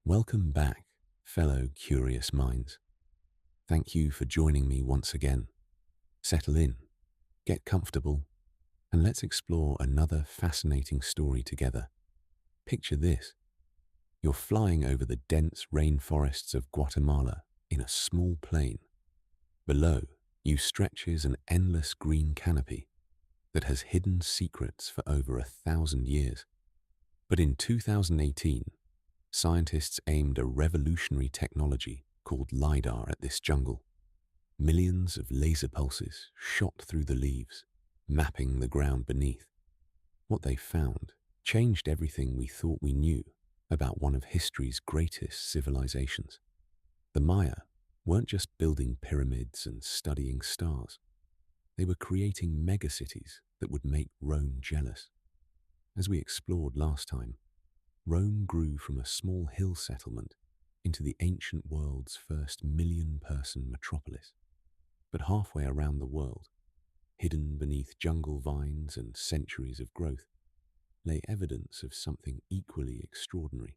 Welcome back, fellow curious minds. Thank you for joining me once again. Settle in, get comfortable, and let's explore another fascinating story together. Picture this. You're flying over the dense rainforests of Guatemala in a small plane. Below you stretches an endless green canopy that has hidden secrets for over 1,000 years. But in 2018, scientists aimed a revolutionary technology called LiDAR at this jungle. Millions of laser pulses shot through the leaves, mapping the ground beneath. What they found changed everything we thought we knew about one of history's greatest civilizations. The Maya weren't just building pyramids and studying stars. They were creating megacities that would make Rome jealous. As we explored last time, Rome grew from a small hill settlement into the ancient world's first million-person metropolis. But halfway around the world, hidden beneath jungle vines and centuries of growth, lay evidence of something equally extraordinary.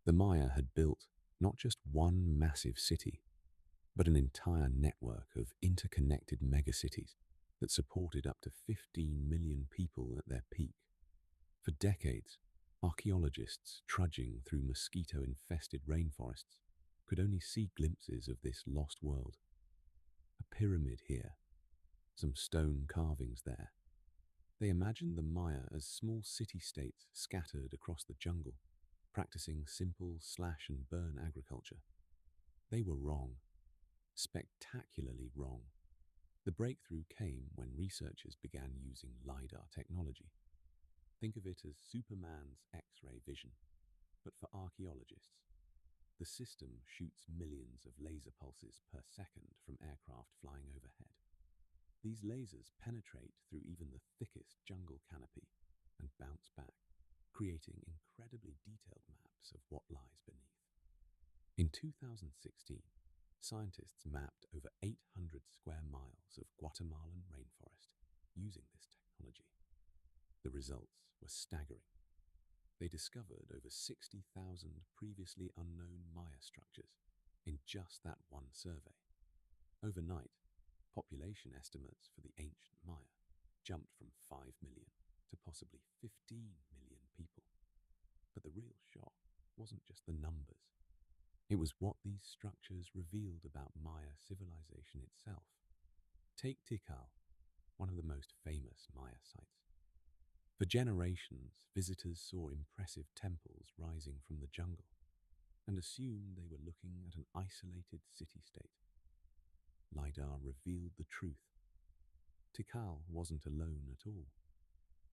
The Maya had built not just one massive city, but an entire network of interconnected megacities that supported up to 15 million people at their peak. For decades, archaeologists trudging through mosquito-infested rainforests could only see glimpses of this lost world. A pyramid here, some stone carvings there. They imagined the Maya as small city-states scattered across the jungle, practicing simple slash-and-burn agriculture. They were wrong, spectacularly wrong. The breakthrough came when researchers began using LiDAR technology. Think of it as Superman's X-ray vision, but for archaeologists. The system shoots millions of laser pulses per second from aircraft flying overhead. These lasers penetrate through even the thickest jungle canopy and bounce back, creating incredibly detailed maps of what lies beneath. In 2016, scientists mapped over 800 square miles of Guatemalan rainforest using this technology. The results were staggering. They discovered over 60,000 previously unknown Maya structures in just that one survey. Overnight, population estimates for the ancient Maya jumped from 5 million to possibly 15 million people. But the real shock wasn't just the numbers. It was what these structures revealed about Maya civilization itself. Take Tikal, one of the most famous Maya sites. For generations, visitors saw impressive temples rising from the jungle and assumed they were looking at an isolated city-state. LiDAR revealed the truth. Tikal wasn't alone at all.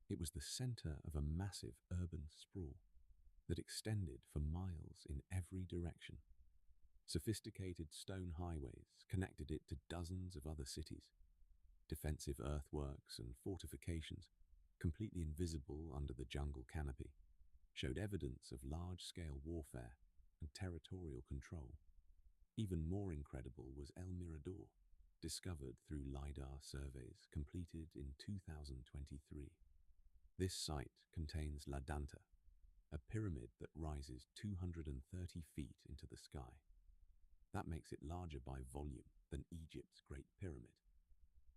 It was the center of a massive urban sprawl that extended for miles in every direction. Sophisticated stone highways connected it to dozens of other cities. Defensive earthworks and fortifications, completely invisible under the jungle canopy, showed evidence of large-scale warfare and territorial control. Even more incredible was El Mirador, discovered through LiDAR surveys completed in 2023. This site contains La Danta, a pyramid that rises 230 feet into the sky. That makes it larger by volume than Egypt's Great Pyramid.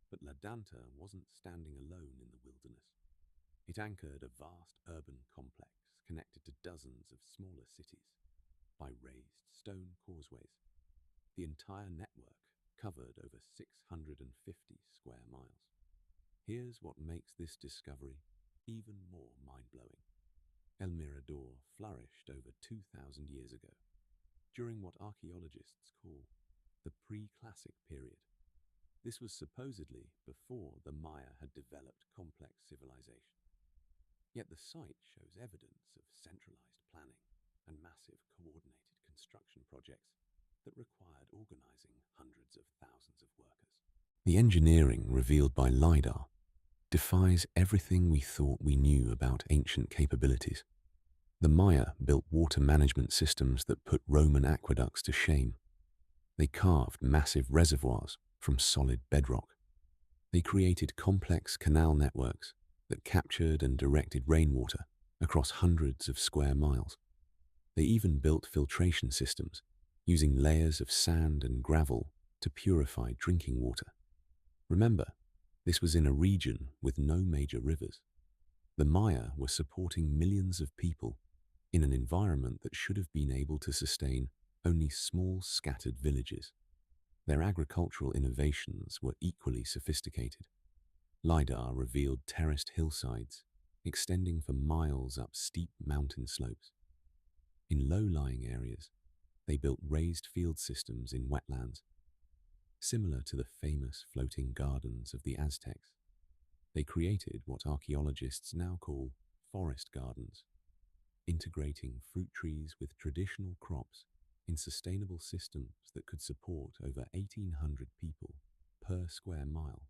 But La Danta wasn't standing alone in the wilderness. It anchored a vast urban complex connected to dozens of smaller cities by raised stone causeways. The entire network covered over 650 square miles. Here's what makes this discovery even more mind-blowing. El Mirador flourished over 2,000 years ago, during what archaeologists call the pre-classic period. This was supposedly before the Maya had developed complex civilization. Yet the site shows evidence of centralized planning and massive coordinated construction projects that required organizing hundreds of thousands of workers. The engineering revealed by LiDAR defies everything we thought we knew about ancient capabilities. The Maya built water management systems that put Roman aqueducts to shame. They carved massive reservoirs from solid bedrock. They created complex canal networks that captured and directed rainwater across hundreds of square miles. They even built filtration systems, using layers of sand and gravel to purify drinking water. Remember, this was in a region with no major rivers. The Maya were supporting millions of people in an environment that should have been able to sustain only small scattered villages. Their agricultural innovations were equally sophisticated. LiDAR revealed terraced hillsides extending for miles up steep mountain slopes. In low-lying areas, they built raised field systems in wetlands, similar to the famous floating gardens of the Aztecs. They created what archaeologists now call forest gardens, integrating fruit trees with traditional crops in sustainable systems that could support over 1,800 people per square mile.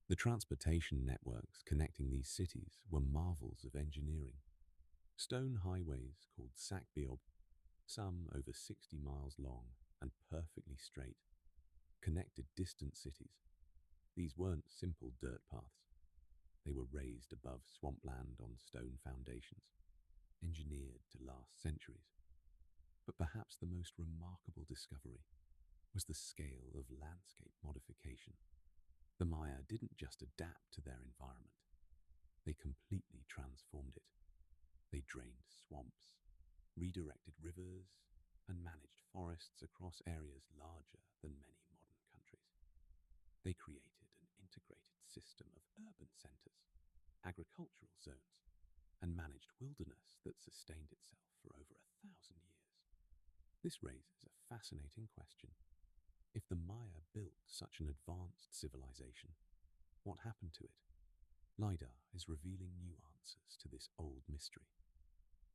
The transportation networks connecting these cities were marvels of engineering. Stone highways called sakbiob, some over 60 miles long and perfectly straight, connected distant cities. These weren't simple dirt paths. They were raised above swampland on stone foundations, engineered to last centuries. But perhaps the most remarkable discovery was the scale of landscape modification. The Maya didn't just adapt to their environment, they completely transformed it. They drained swamps, redirected rivers, and managed forests across areas larger than many modern countries. They created an integrated system of urban centers, agricultural zones, and managed wilderness that sustained itself for over 1,000 years. This raises a fascinating question. If the Maya built such an advanced civilization, what happened to it? LiDAR is revealing new answers to this old mystery.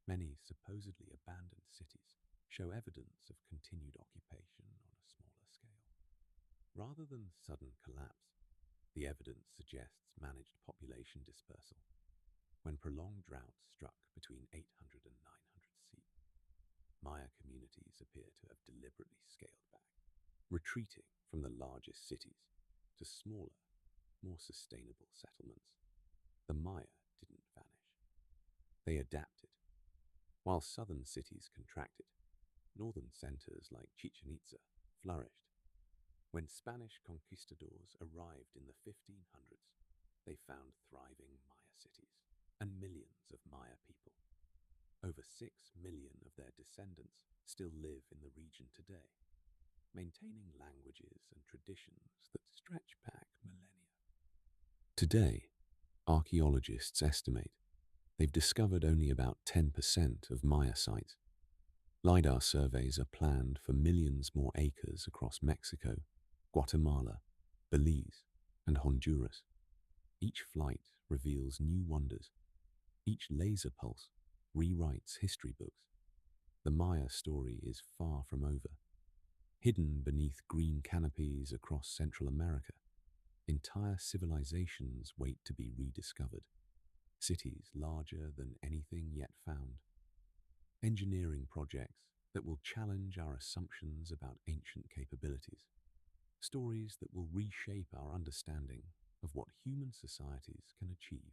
Many supposedly abandoned cities show evidence of continued occupation on a smaller scale. Rather than sudden collapse, the evidence suggests managed population dispersal. When prolonged droughts struck between 800 and 900 CE, Maya communities appear to have deliberately scaled back, retreating from the largest cities to smaller, more sustainable settlements. The Maya didn't vanish. They adapted. While southern cities contracted, northern centers like Chichen Itza flourished. When Spanish conquistadors arrived in the 1500s, they found thriving Maya cities and millions of Maya people. Over 6 million of their descendants still live in the region today, maintaining languages and traditions that stretch back millennia. Today, archaeologists estimate they've discovered only about 10% of Maya sites. LiDAR surveys are planned for millions more acres across Mexico, Guatemala, Belize, and Honduras. Each flight reveals new wonders. Each laser pulse rewrites history books. The Maya story is far from over. Hidden beneath green canopies across Central America, entire civilizations wait to be rediscovered. Cities larger than anything yet found. Engineering projects that will challenge our assumptions about ancient capabilities. Stories that will reshape our understanding of what human societies can achieve.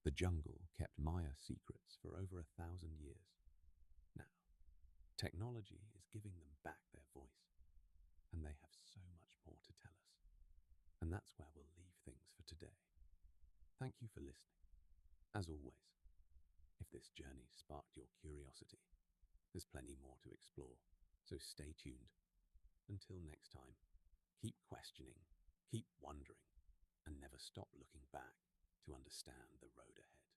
The jungle kept Maya secrets for over 1,000 years. Now, technology is giving them back their voice, and they have so much more to tell us. And that's where we'll leave things for today. Thank you for listening. As always, if this journey sparked your curiosity, there's plenty more to explore, so stay tuned. Until next time, keep questioning, keep wondering, and never stop looking back to understand the road ahead.